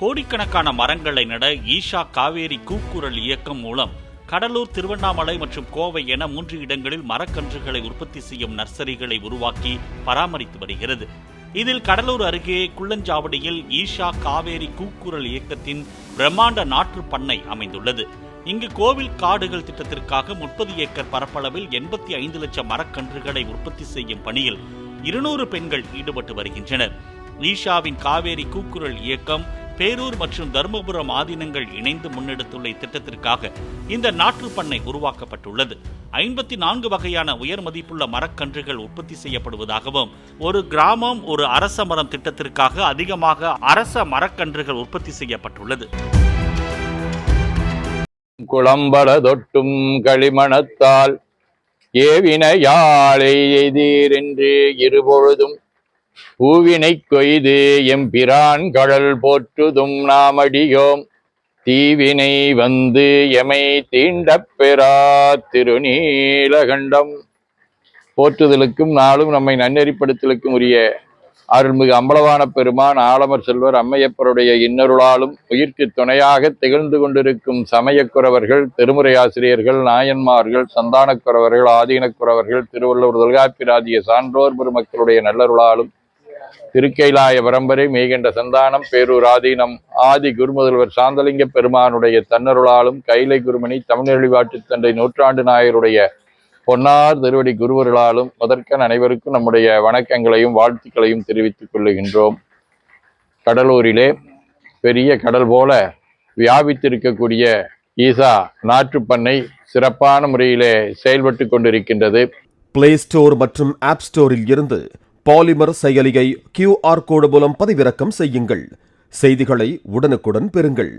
கோடிக்கணக்கான மரங்களை நட ஈஷா காவேரி கூக்குரல் இயக்கம் மூலம் கடலூர், திருவண்ணாமலை மற்றும் கோவை என 3 இடங்களில் மரக்கன்றுகளை உற்பத்தி செய்யும் நர்சரிகளை உருவாக்கி பராமரித்து வருகிறது. இதில் கடலூர் அருகே குள்ளஞ்சாவடியில் ஈஷா காவேரி கூக்குரல் இயக்கத்தின் பிரம்மாண்ட நாற்று பண்ணை அமைந்துள்ளது. இங்கு கோவில் காடுகள் திட்டத்திற்காக 30 ஏக்கர் பரப்பளவில் 85 லட்சம் மரக்கன்றுகளை உற்பத்தி செய்யும் பணியில் 200 பெண்கள் ஈடுபட்டு வருகின்றனர். ஈஷாவின் காவேரி கூக்குரல் இயக்கம் பேரூர் மற்றும் தருமபுரம் ஆதீனங்கள் இணைந்து முன்னெடுத்துள்ள இத்திட்டத்திற்காக இந்த நாற்று பண்ணை உருவாக்கப்பட்டுள்ளது. 54 வகையான உயர் மதிப்புள்ள மரக்கன்றுகள் உற்பத்தி செய்யப்படுவதாகவும், ஒரு கிராமம் ஒரு அரச மரம் திட்டத்திற்காக அதிகமாக அரச மரக்கன்றுகள் உற்பத்தி செய்யப்பட்டுள்ளது. குளம்பட தொட்டும் களிமணத்தால் ஏவினையாளை எதிர் என்று இருபொழுதும் பூவினை கொய்து எம்பிரான் கடல் போற்றுதும் நாமடியோம் தீவினை வந்து எமை தீண்டப் பெறா திருநீலகண்டம். போற்றுதலுக்கும் நாளும் நம்மை நன்னெறிப்படுத்தலுக்கும் உரிய அருள்மிகு அம்பலவான பெருமான் ஆலமர் செல்வர் அம்மையப்பருடைய இன்னருளாலும் உயிர்க்கு துணையாக திகழ்ந்து கொண்டிருக்கும் சமயக்குறவர்கள், திருமுறை ஆசிரியர்கள், நாயன்மார்கள், சந்தானக்குறவர்கள், ஆதீனக்குறவர்கள், திருவள்ளுவர் தொல்காப்பியராகிய சான்றோர் பெருமக்களுடைய நல்லருளாலும் திருக்கைலாய பரம்பரை மெய்கண்ட சந்தானம் பேரூர் ஆதீனம் ஆதி குருமுதல்வர் சாந்தலிங்க பெருமானுடைய தன்னருளாலும் கைலை குருமணி தமிழ் தந்தை நூற்றாண்டு நாயருடைய பொன்னார் திருவடி குருவர்களாலும் முதற்கன் அனைவருக்கும் நம்முடைய வணக்கங்களையும் வாழ்த்துக்களையும் தெரிவித்துக் கொள்ளுகின்றோம். கடலூரிலே பெரிய கடல் போல வியாபித்திருக்கக்கூடிய ஈசா நாற்றுப்பண்ணை சிறப்பான முறையிலே செயல்பட்டு கொண்டிருக்கின்றது. பிளே ஸ்டோர் மற்றும் ஆப் ஸ்டோரில் இருந்து பாலிமர் செயலியை QR கோடு மூலம் பதிவிறக்கம் செய்யுங்கள். செய்திகளை உடனுக்குடன் பெறுங்கள்.